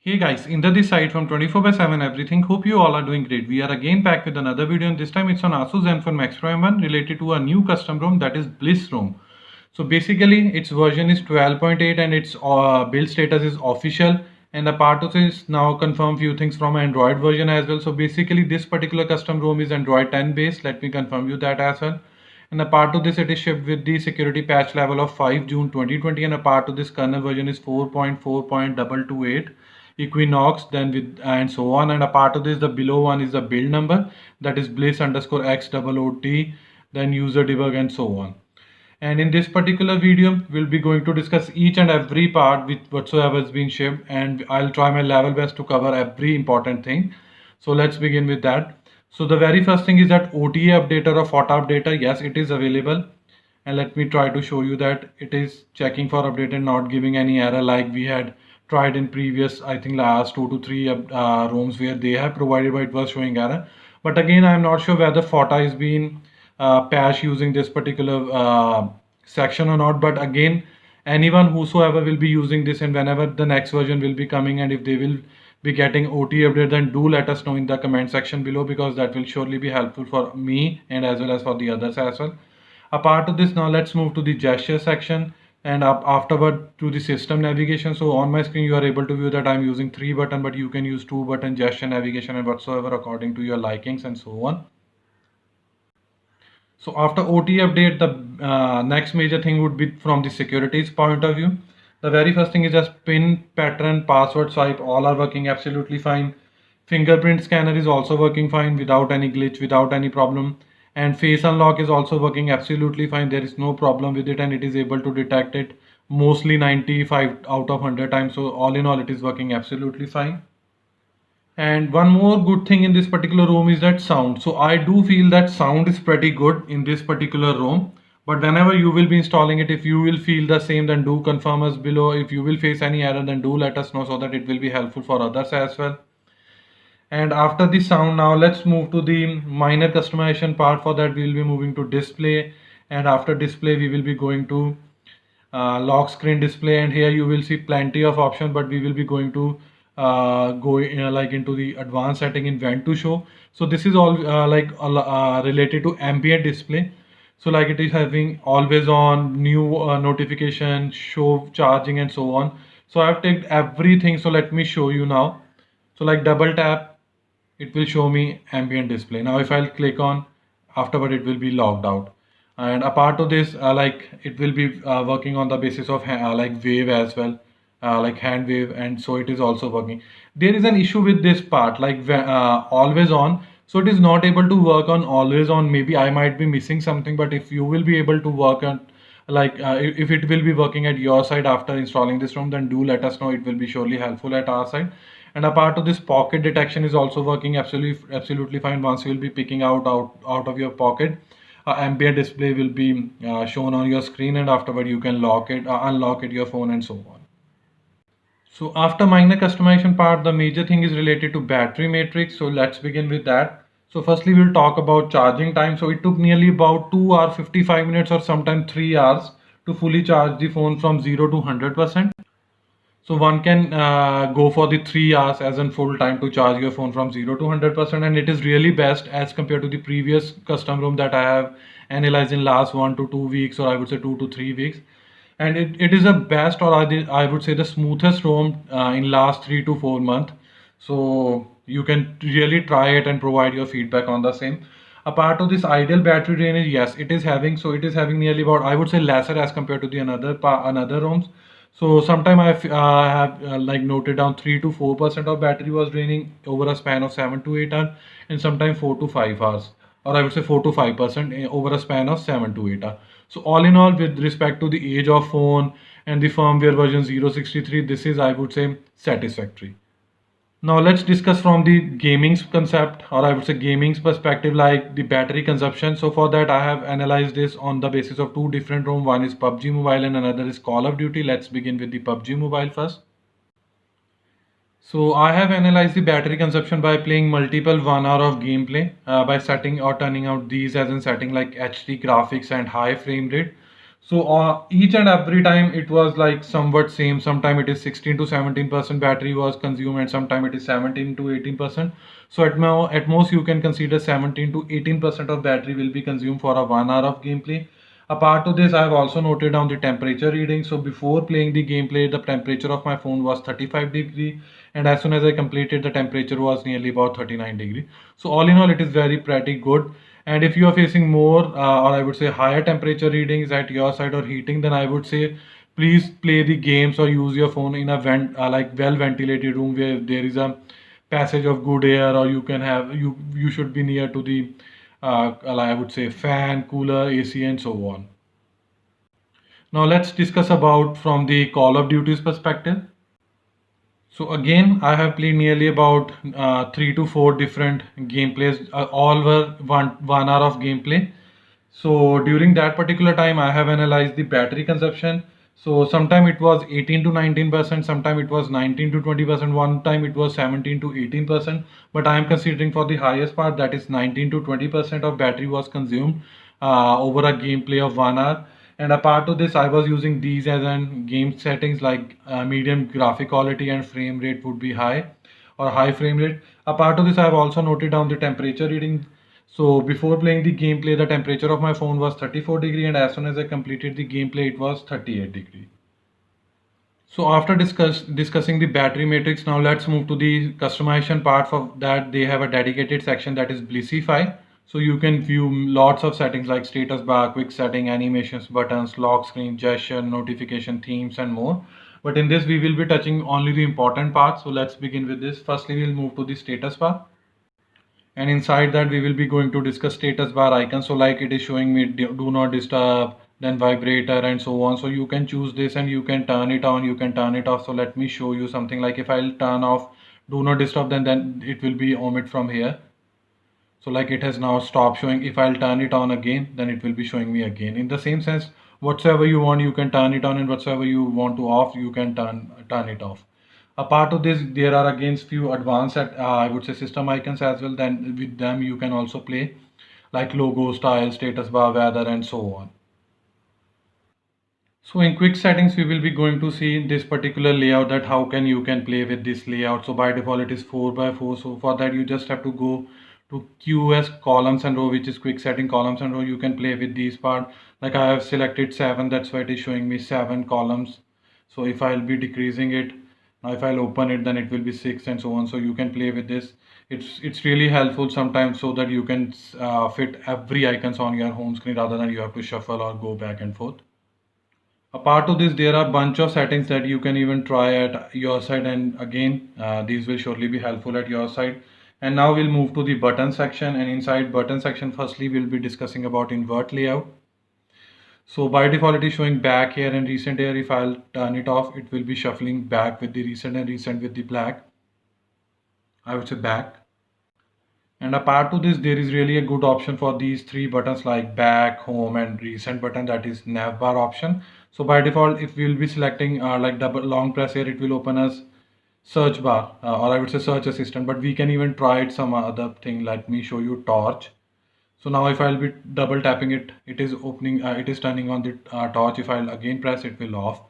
Hey guys, Inder this side from 24/7 everything. Hope you all are doing great. We are again back with another video and this time it's on Asus Zenfone Max Pro M1 related to a new custom ROM that is Bliss ROM. So basically its version is 12.8 and its build status is official, and a part of this now confirm few things from Android version as well. So basically this particular custom ROM is Android 10 based. Let me confirm you that as well. And a part of this it is shipped with the security patch level of 5 June 2020, and a part of this kernel version is 4.4.228 Equinox, then with and so on. And a part of this the below one is the build number, that is bliss underscore XOOT, then user debug and so on. And in this particular video we'll be going to discuss each and every part with whatsoever has been shipped, and I'll try my level best to cover every important thing. So let's begin with that. So the very first thing is that OTA updater or FOTA updater, yes, it is available. And let me try to show you that it is checking for update and not giving any error like we had tried in previous, I think last 2 to 3 ROMs where they have provided but it was showing error. But again, I'm not sure whether FOTA is being patched using this particular section or not. But again, anyone whosoever will be using this and whenever the next version will be coming, and if they will be getting OT update, then do let us know in the comment section below, because that will surely be helpful for me and as well as for the others as well. Apart of this, now let's move to the gesture section and afterward to the system navigation. So on my screen you are able to view that I'm using 3 button, but you can use 2 button gesture navigation and whatsoever according to your likings and so on. So after OT update, the next major thing would be from the securities point of view. The very first thing is just pin, pattern, password, swipe, all are working absolutely fine. Fingerprint scanner is also working fine without any glitch, without any problem. And face unlock is also working absolutely fine. There is no problem with it, and it is able to detect it mostly 95 out of 100 times. So all in all, it is working absolutely fine. And one more good thing in this particular ROM is that sound. So I do feel that sound is pretty good in this particular ROM. But whenever you will be installing it, if you will feel the same, then do confirm us below. If you will face any error, then do let us know so that it will be helpful for others as well. And after the sound, now let's move to the minor customization part. For that we will be moving to display, and after display we will be going to lock screen display, and here you will see plenty of options, but we will be going to go like into the advanced setting in when to show. So this is all related to ambient display. So like it is having always on, new notification, show charging and so on. So I've taken everything, so let me show you now. So like double tap, it will show me ambient display. Now if I'll click on, afterward it will be logged out. And a part of this like it will be working on the basis of like wave as well, like hand wave, and so it is also working. There is an issue with this part, like always on, so it is not able to work on always on. Maybe I might be missing something, but if you will be able to work on like if it will be working at your side after installing this ROM, then do let us know. It will be surely helpful at our side. And a part of this pocket detection is also working absolutely fine. Once you will be picking out of your pocket, ambient display will be shown on your screen, and afterward you can lock it, unlock it, your phone and so on. So after minor customization part, the major thing is related to battery matrix. So let's begin with that. So firstly we'll talk about charging time. So it took nearly about 2 hours 55 minutes or sometimes 3 hours to fully charge the phone from 0 to 100%. So one can go for the 3 hours as in full time to charge your phone from 0 to 100%, and it is really best as compared to the previous custom ROM that I have analyzed in last 1 to 2 weeks, or I would say 2 to 3 weeks. And it is the best, or I would say the smoothest ROM in last 3 to 4 months. So you can really try it and provide your feedback on the same. A part of this ideal battery drainage, yes, it is having, so it is having nearly about, I would say, lesser as compared to the another ROMs. So sometime I have like noted down 3 to 4% of battery was draining over a span of 7 to 8 hours, and sometimes 4 to 5 hours, or I would say 4 to 5% over a span of 7 to 8 hours. So all in all, with respect to the age of phone and the firmware version 063, this is, I would say, satisfactory. Now let's discuss from the gaming's concept, or I would say gaming's perspective, like the battery consumption. So for that I have analyzed this on the basis of 2 different ROM. One is PUBG Mobile and another is Call of Duty. Let's begin with the PUBG Mobile first. So I have analyzed the battery consumption by playing multiple 1 hour of gameplay by setting or turning out these as in setting like HD graphics and high frame rate. So each and every time it was like somewhat same. Sometime it is 16 to 17% battery was consumed, and sometime it is 17 to 18%. So at most you can consider 17 to 18% of battery will be consumed for a 1 hour of gameplay. Apart to this, I have also noted down the temperature reading. So before playing the gameplay, the temperature of my phone was 35 degree, and as soon as I completed, the temperature was nearly about 39 degree. So all in all, it is very pretty good. And if you are facing more, or I would say higher temperature readings at your side or heating, then I would say please play the games or use your phone in a like well ventilated room where there is a passage of good air, or you can have you should be near to the I would say fan, cooler, AC, and so on. Now let's discuss about from the Call of Duty's perspective. So again, I have played nearly about 3 to 4 different gameplays. All were one hour of gameplay. So during that particular time, I have analyzed the battery consumption. So sometime it was 18 to 19%, sometime it was 19 to 20%, one time it was 17 to 18%. But I am considering for the highest part, that is 19 to 20% of battery was consumed over a gameplay of 1 hour. And apart of this, I was using these as an game settings like medium graphic quality and frame rate would be high or high frame rate. Apart of this, I have also noted down the temperature reading. So before playing the gameplay, the temperature of my phone was 34 degree, and as soon as I completed the gameplay, it was 38 degree. So after discussing the battery matrix, now let's move to the customization part. For that, they have a dedicated section that is Blissify. So you can view lots of settings like status bar, quick setting, animations, buttons, lock screen, gesture, notification, themes, and more. But in this, we will be touching only the important parts. So let's begin with this. Firstly, we'll move to the status bar. And inside that we will be going to discuss status bar icon. So like it is showing me do not disturb, then vibrator, and so on. So you can choose this and you can turn it on, you can turn it off. So let me show you something. Like if I'll turn off do not disturb, then it will be omit from here. So like it has now stopped showing. If I'll turn it on again, then it will be showing me again. In the same sense, whatsoever you want you can turn it on, and whatsoever you want to off you can turn it off. Apart of this, there are again few advanced I would say system icons as well. Then with them you can also play like logo, style, status bar, weather, and so on. So in quick settings, we will be going to see this particular layout, that how can you can play with this layout. So by default it is 4 by 4. So for that you just have to go to QS columns and row, which is quick setting columns and row. You can play with these part. Like I have selected 7, that's why it is showing me 7 columns. So if I'll be decreasing it, now if I'll open it, then it will be 6 and so on. So you can play with this. It's really helpful sometimes so that you can fit every icons on your home screen rather than you have to shuffle or go back and forth. Apart of this, there are bunch of settings that you can even try at your side, and again these will surely be helpful at your side. And now we'll move to the button section, and inside button section firstly we'll be discussing about invert layout. So by default it is showing back here and recent here. If I'll turn it off, it will be shuffling back with the recent and recent with the black, I would say back. And apart to this, there is really a good option for these three buttons like back, home, and recent button, that is navbar option. So by default, if we'll be selecting like double long press here, it will open us search bar, or I would say search assistant. But we can even try it some other thing. Let me show you torch. So now if I'll be double tapping it, it is opening, it is turning on the torch. If I'll again press, it will off.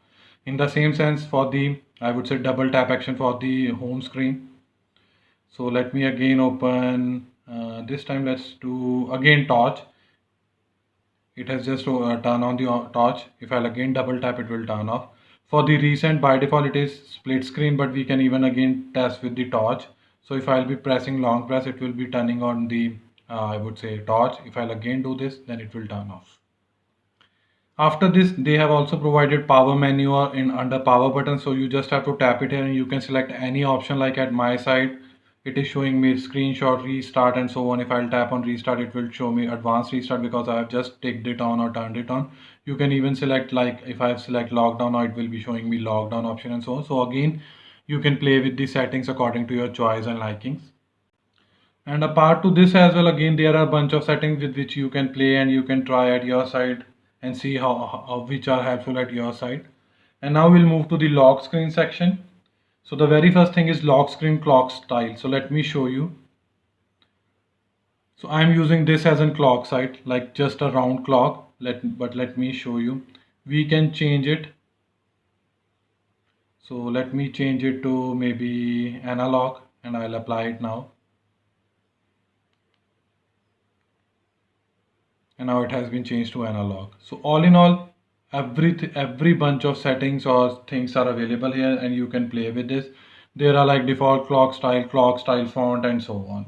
In the same sense for the, I would say double tap action for the home screen. So let me again open, this time let's do again torch. It has just turned on the torch. If I'll again double tap, it will turn off. For the recent, by default it is split screen, but we can even again test with the torch. So if I'll be pressing long press, it will be turning on the I would say torch. If I'll again do this, then it will turn off. After this, they have also provided power menu or in under power button. So you just have to tap it here and you can select any option. Like at my side, it is showing me screenshot, restart, and so on. If I'll tap on restart, it will show me advanced restart because I have just ticked it on or turned it on. You can even select, like if I select lockdown, now it will be showing me lockdown option and so on. So again, you can play with the settings according to your choice and likings. And apart to this as well, again there are a bunch of settings with which you can play and you can try at your side and see how which are helpful at your side. And now we'll move to the lock screen section. So the very first thing is lock screen clock style. So let me show you. So I'm using this as a clock site, like just a round clock. But let me show you. we can change it. So let me change it to maybe analog and I'll apply it now. And now it has been changed to analog. So all in all, every bunch of settings or things are available here and you can play with this. There are like default clock style font and so on.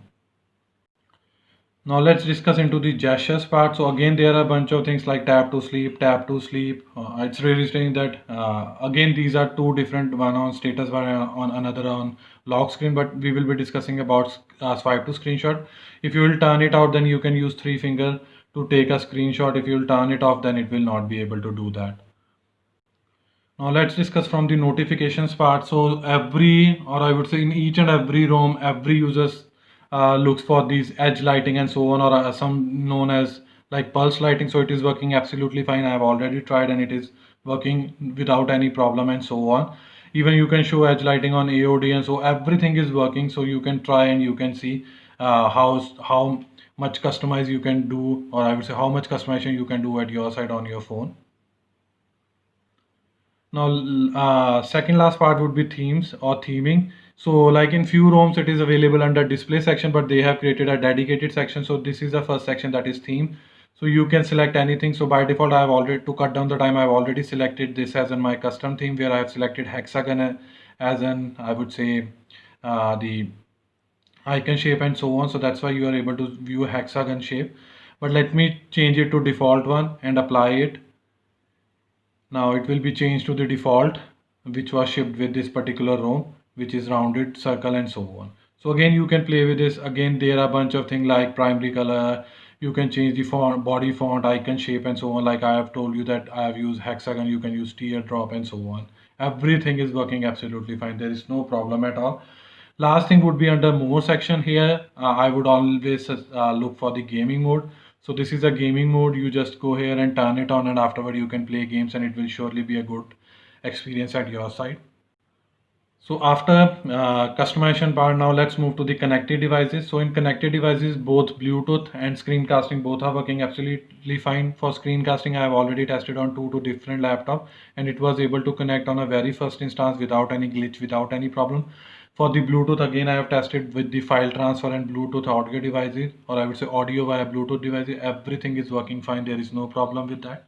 Now let's discuss into the gestures part. So again, there are a bunch of things like tap to sleep, tap to sleep. It's really strange that again these are two different, one on status bar and on another on lock screen. But we will be discussing about swipe to screenshot. If you will turn it out, then you can use three finger to take a screenshot. If you will turn it off, then it will not be able to do that. Now let's discuss from the notifications part. So every, or I would say in each and every ROM, every users looks for these edge lighting and so on, or some known as like pulse lighting. So it is working absolutely fine. I have already tried and it is working without any problem and so on. Even you can show edge lighting on AOD and so everything is working. So you can try and you can see how much customize you can do, or I would say how much customization you can do at your side on your phone. Now, second last part would be themes or theming. So like in few ROMs, it is available under display section, but they have created a dedicated section. So this is the first section, that is theme. So you can select anything. So by default, I have already, to cut down the time, I've already selected this as in my custom theme, where I have selected hexagon as an, I would say, the icon shape and so on. So that's why you are able to view a hexagon shape. But let me change it to default one and apply it. Now it will be changed to the default which was shipped with this particular ROM, which is rounded circle and so on. So again you can play with this. Again there are a bunch of things like primary color, you can change the font, body font, icon shape and so on. Like I have told you that I have used hexagon, you can use teardrop and so on. Everything is working absolutely fine, there is no problem at all. Last thing would be under more section here. I would always look for the gaming mode. So this is a gaming mode. You just go here and turn it on, and afterward you can play games, and it will surely be a good experience at your side. So after customization part, now let's move to the connected devices. So in connected devices, both Bluetooth and screencasting both are working absolutely fine. For screencasting, I have already tested on two different laptops, and it was able to connect on a very first instance without any glitch, without any problem. For the Bluetooth, again, I have tested with the file transfer and Bluetooth audio devices, or I would say audio via Bluetooth devices. Everything is working fine. There is no problem with that.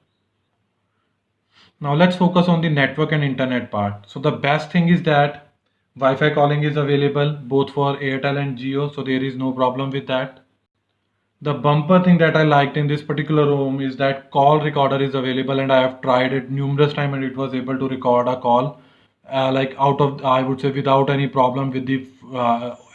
Now let's focus on the network and internet part. So the best thing is that Wi-Fi calling is available both for Airtel and Jio, so there is no problem with that. The bumper thing that I liked in this particular room is that call recorder is available, and I have tried it numerous times and it was able to record a call like out of, I would say, without any problem with the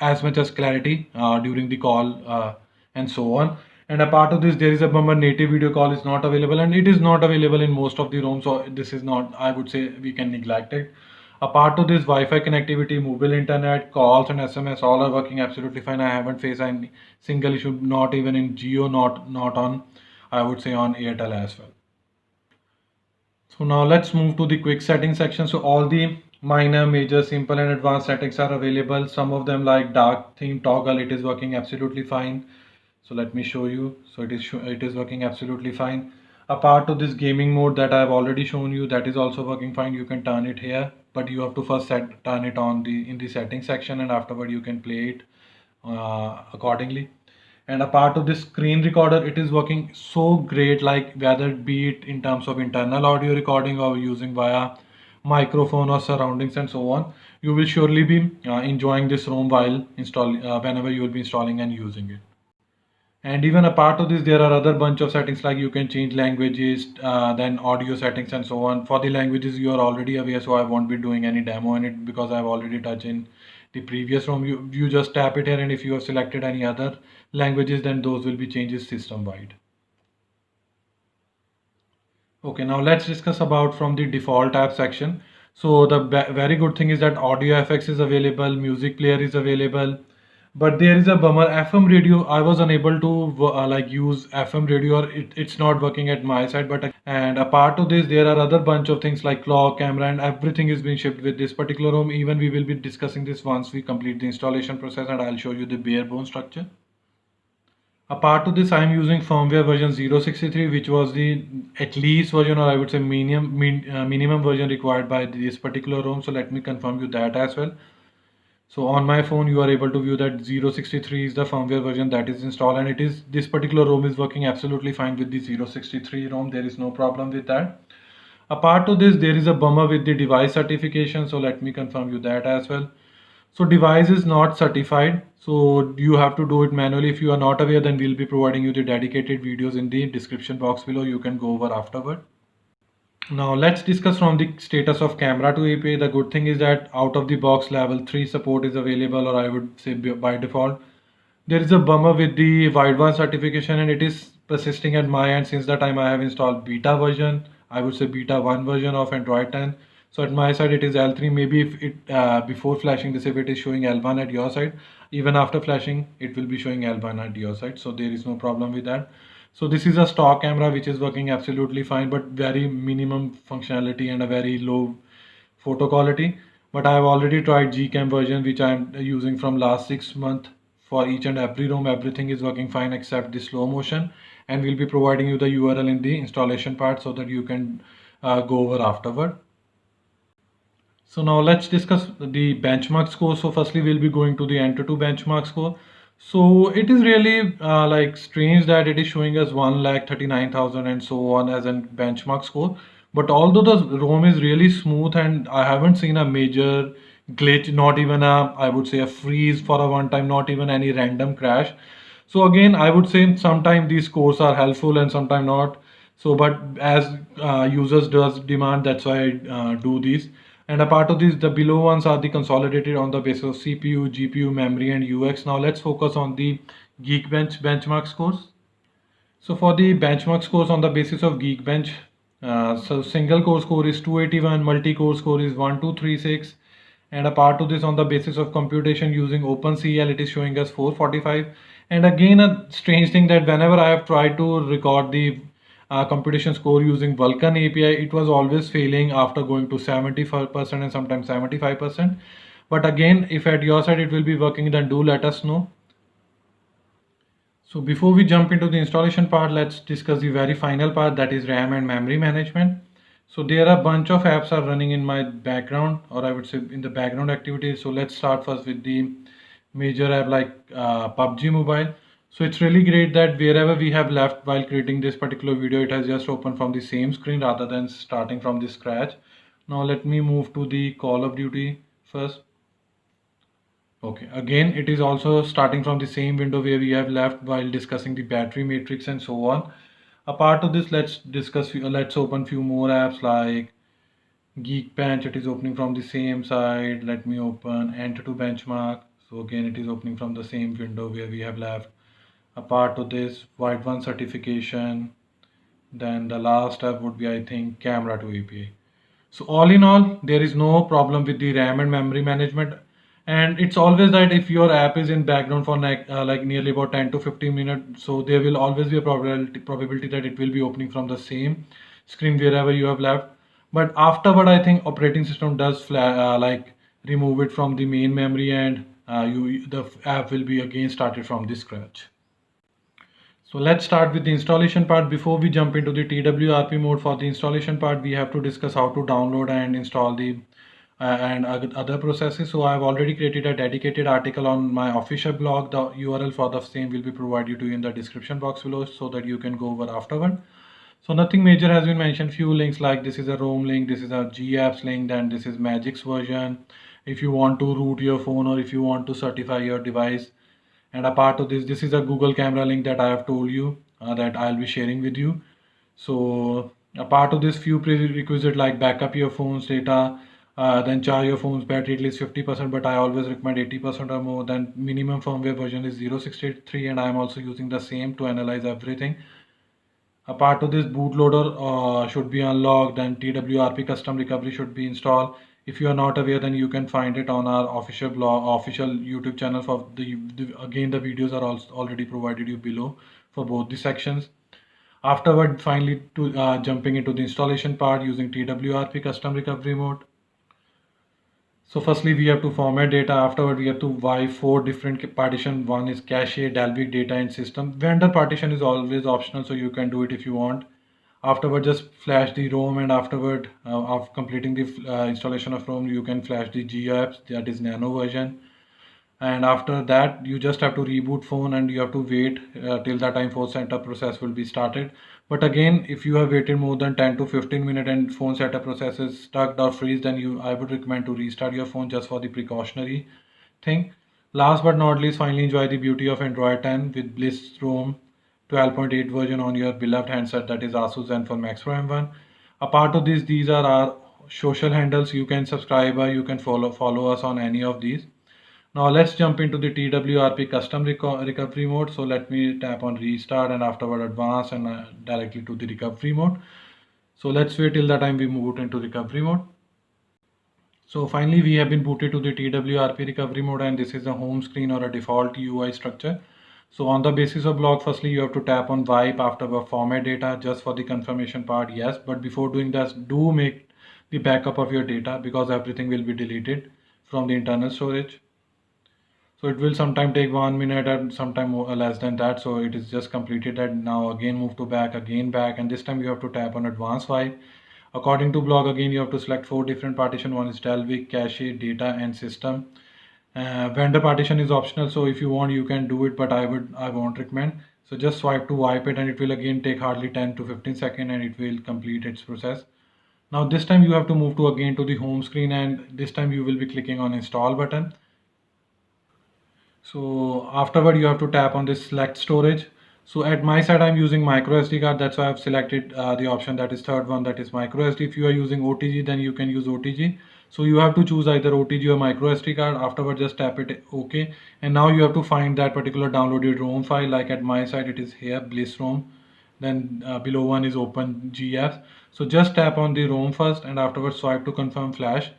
as much as clarity during the call and so on. And apart of this, there is a bumper native video call is not available, and it is not available in most of the rooms. So this is not, I would say, we can neglect it. Apart of this, Wi-Fi connectivity, mobile internet, calls and SMS all are working absolutely fine. I haven't faced any single issue, not even in Geo, not on, I would say, on Airtel as well. So now let's move to the quick settings section. So all the minor, major, simple and advanced settings are available. Some of them like dark theme toggle, it is working absolutely fine. So let me show you. So it is working absolutely fine. Apart of this gaming mode that I have already shown you, that is also working fine. You can turn it here, but you have to first turn it on in the settings section, and afterward you can play it accordingly. And a part of this screen recorder, it is working so great, like whether be it in terms of internal audio recording or using via microphone or surroundings and so on. You will surely be enjoying this ROM while installing whenever you will be installing and using it. And even a part of this, there are other bunch of settings like you can change languages, then audio settings and so on. For the languages, you are already aware, so I won't be doing any demo on it because I've already touched in the previous ROM. You just tap it here, and if you have selected any other languages, then those will be changes system wide. Okay, now let's discuss about from the default app section. So the very good thing is that audio FX is available, music player is available, but there is a bummer. FM radio, I was unable to like use FM radio, or it's not working at my side. But and a part of this, there are other bunch of things like clock, camera, and everything is being shipped with this particular room. Even we will be discussing this once we complete the installation process, and I'll show you the bare bone structure. Apart to this, I am using firmware version 063, which was the at least version, or I would say minimum version required by this particular ROM. So let me confirm you that as well. So on my phone, you are able to view that 063 is the firmware version that is installed, and it is this particular ROM is working absolutely fine with the 063 ROM. There is no problem with that. Apart to this, there is a bummer with the device certification. So let me confirm you that as well. So device is not certified. So you have to do it manually. If you are not aware, then we'll be providing you the dedicated videos in the description box below. You can go over afterward. Now let's discuss from the status of camera to API. The good thing is that out of the box level 3 support is available, or I would say by default. There is a bummer with the wideband certification, and it is persisting at my end since the time I have installed beta version. I would say beta 1 version of Android 10. So at my side it is L3. Maybe if it before flashing this, if it is showing L1 at your side, even after flashing it will be showing L1 at your side. So there is no problem with that. So this is a stock camera which is working absolutely fine, but very minimum functionality and a very low photo quality. But I have already tried Gcam version, which I am using from last 6 months. For each and every ROM, everything is working fine except the slow motion, and we'll be providing you the URL in the installation part so that you can go over afterward. So now let's discuss the benchmark score. So firstly, we'll be going to the Enter2 benchmark score. So it is really like strange that it is showing us 1,39,000 and so on as a benchmark score. But although the ROM is really smooth and I haven't seen a major glitch, not even a, I would say a freeze for a one time, not even any random crash. So again, I would say sometimes these scores are helpful and sometimes not. So, but as users does demand, that's why I do these. And a part of these, the below ones are the consolidated on the basis of CPU, GPU, memory, and UX. Now let's focus on the Geekbench benchmark scores. So for the benchmark scores on the basis of Geekbench, so single core score is 281, multi-core score is 1236, and a part of this on the basis of computation using OpenCL, it is showing us 445. And again, a strange thing that whenever I have tried to record the computation score using Vulkan API, it was always failing after going to 75% and sometimes 75%. But again, if at your side it will be working, then do let us know. So before we jump into the installation part, let's discuss the very final part, that is RAM and memory management. So there are a bunch of apps are running in my background, or I would say in the background activities. So let's start first with the major app like PUBG Mobile. So it's really great that wherever we have left while creating this particular video, it has just opened from the same screen rather than starting from the scratch. Now let me move to the Call of Duty first. Okay, again, it is also starting from the same window where we have left while discussing the battery matrix and so on. Apart of this, let's open few more apps like Geekbench. It is opening from the same side. Let me open Enter2 benchmark. So again, it is opening from the same window where we have left. Apart of this, White1 certification. Then the last app would be, I think, Camera to API. So all in all, there is no problem with the RAM and memory management. And it's always that if your app is in background for like nearly about 10 to 15 minutes, so there will always be a probability that it will be opening from the same screen wherever you have left. But afterward, I think operating system does like remove it from the main memory, and the app will be again started from the scratch. So let's start with the installation part. Before we jump into the TWRP mode, for the installation part, we have to discuss how to download and install the other processes. So I've already created a dedicated article on my official blog. The URL for the same will be provided to you in the description box below so that you can go over afterward. So nothing major has been mentioned. Few links like this is a ROM link, this is a GApps link, then this is Magix version. If you want to root your phone or if you want to certify your device. And a part of this is a Google camera link that I have told you that I'll be sharing with you. So a part of this, few prerequisite like backup your phone's data, then charge your phone's battery at least 50%, but I always recommend 80% or more. Then minimum firmware version is 063, and I'm also using the same to analyze everything. A part of this, bootloader should be unlocked, and TWRP custom recovery should be installed. If you are not aware, then you can find it on our official blog, official YouTube channel. For again, the videos are also already provided you below for both the sections. Afterward, finally, to jumping into the installation part using TWRP custom recovery mode. So firstly, we have to format data. Afterward, we have to wipe four different partition. One is cache, Dalvik, data, and system. Vendor partition is always optional, so you can do it if you want. Afterward, just flash the ROM, and afterward, after completing the installation of ROM, you can flash the GApps, that is nano version. And after that, you just have to reboot phone, and you have to wait till the time phone setup process will be started. But again, if you have waited more than 10 to 15 minutes and phone setup process is stuck or freeze, then I would recommend to restart your phone just for the precautionary thing. Last but not least, finally enjoy the beauty of Android 10 with Bliss Roam 12.8 version on your beloved handset, that is Asus Zenfone Max Pro M1. Apart of this, these are our social handles. You can subscribe or you can follow us on any of these. Now let's jump into the TWRP custom recovery mode. So let me tap on restart and afterward advance and directly to the recovery mode. So let's wait till the time we move into recovery mode. So finally we have been booted to the TWRP recovery mode, and this is a home screen or a default UI structure. So on the basis of block, firstly you have to tap on wipe, afterward format data just for the confirmation part, yes. But before doing that, do make the backup of your data because everything will be deleted from the internal storage. So it will sometime take 1 minute and sometime more, less than that. So it is just completed that. Now again move to back, again back, and this time you have to tap on advanced wipe. According to blog, again you have to select four different partition. One is Dalvik, cache, data, and system. Vendor partition is optional, so if you want you can do it, but I won't recommend. So just swipe to wipe it, and it will again take hardly 10 to 15 seconds, and it will complete its process. Now this time you have to move to again to the home screen, and this time you will be clicking on install button. So afterward you have to tap on this select storage. So at my side I'm using micro SD card, that's why I've selected the option that is third one, that is micro SD. If you are using OTG, then you can use OTG. So you have to choose either OTG or micro SD card. Afterward just tap it OK, and now you have to find that particular downloaded ROM file. Like at my side it is here, Bliss ROM, then below one is open GF. So just tap on the ROM first and afterwards swipe to confirm flash,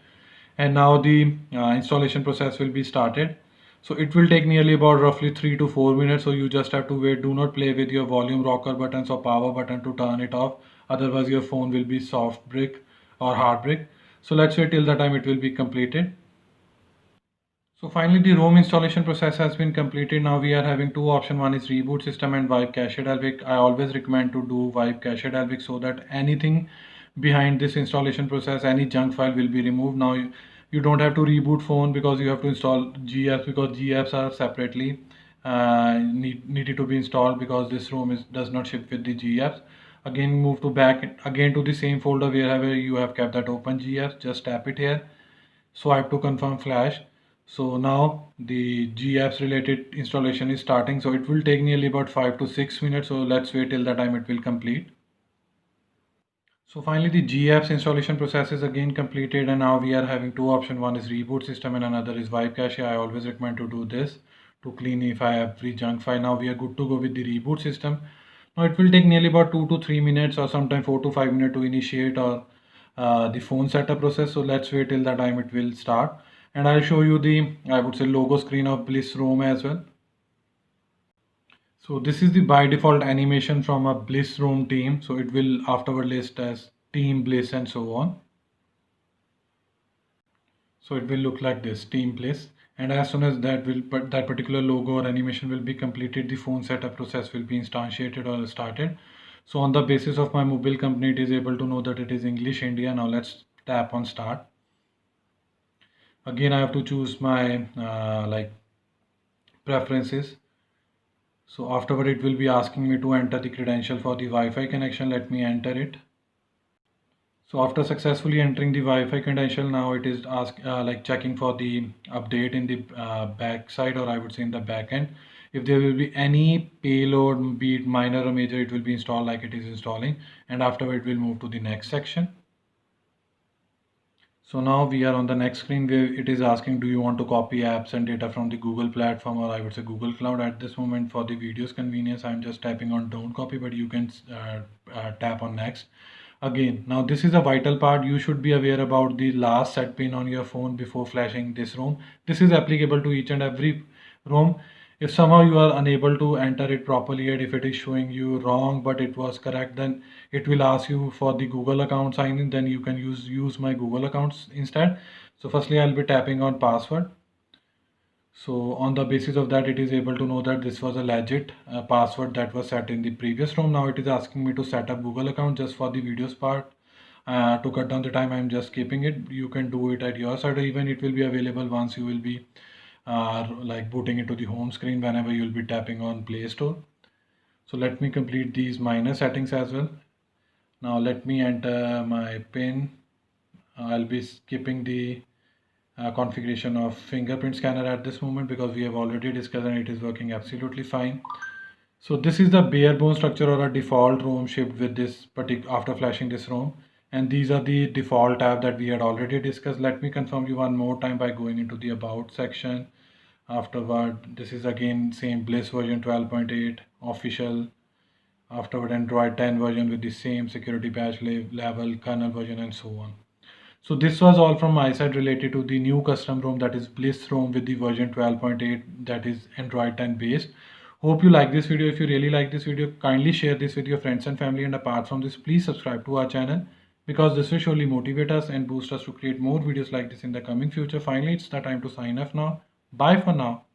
and now the installation process will be started. So it will take nearly about roughly 3 to 4 minutes, so you just have to wait. Do not play with your volume rocker buttons or power button to turn it off, otherwise your phone will be soft brick or hard brick. So let's wait till the time it will be completed. So finally the ROM installation process has been completed. Now we are having two options. One is reboot system and wipe cache Dalvik. I always recommend to do wipe cache Dalvik so that anything behind this installation process, any junk file will be removed. Now you don't have to reboot phone because you have to install GApps, because GApps are separately needed to be installed because this ROM does not ship with the GApps. Again move to back again to the same folder wherever you have kept that open GApps. Just tap it here, swipe to confirm flash. So now the GApps related installation is starting. So it will take nearly about 5 to 6 minutes. So let's wait till the time it will complete. So finally the GApps installation process is again completed, and now we are having two options. One is reboot system and another is wipe cache. I always recommend to do this to clean if I have free junk file. Now we are good to go with the reboot system. Now it will take nearly about 2 to 3 minutes or sometime 4 to 5 minutes to initiate or the phone setup process. So let's wait till the time it will start, and I'll show you the, I would say, logo screen of Bliss ROM as well. So this is the by default animation from a Bliss ROM team. So it will afterward list as Team Bliss and so on. So it will look like this, Team Bliss. And as soon as that particular logo or animation will be completed, the phone setup process will be instantiated or started. So on the basis of my mobile company, it is able to know that it is English India. Now let's tap on start. Again, I have to choose my like preferences. So afterward it will be asking me to enter the credential for the Wi-Fi connection. Let me enter it. So after successfully entering the Wi-Fi credential, now it is like checking for the update in the back side, or I would say in the back end. If there will be any payload, be it minor or major, it will be installed like it is installing, and afterward it will move to the next section. So now we are on the next screen where it is asking, do you want to copy apps and data from the Google platform, or I would say Google Cloud. At this moment, for the video's convenience, I'm just tapping on don't copy, but you can tap on next. Again, now this is a vital part. You should be aware about the last set pin on your phone before flashing this ROM. This is applicable to each and every ROM. If somehow you are unable to enter it properly, and if it is showing you wrong but it was correct, then it will ask you for the Google account sign in. Then you can use my Google accounts instead. So firstly, I'll be tapping on password. So on the basis of that, it is able to know that this was a legit password that was set in the previous room. Now it is asking me to set up Google account just for the videos part. To cut down the time, I'm just keeping it. You can do it at your side, or even it will be available once you will be like booting into the home screen whenever you'll be tapping on Play Store. So let me complete these minor settings as well. Now let me enter my PIN. I'll be skipping the configuration of fingerprint scanner at this moment because we have already discussed and it is working absolutely fine. So this is the bare bone structure or a default ROM shipped with this particular after flashing this ROM, and these are the default tab that we had already discussed. Let me confirm you one more time by going into the about section. Afterward, this is again same Bliss version 12.8 official. Afterward, Android 10 version with the same security patch level, kernel version, and so on. So this was all from my side related to the new custom ROM, that is Bliss ROM with the version 12.8, that is Android 10 based. Hope you like this video. If you really like this video, kindly share this with your friends and family, and apart from this, please subscribe to our channel because this will surely motivate us and boost us to create more videos like this in the coming future. Finally, it's the time to sign off now. Bye for now.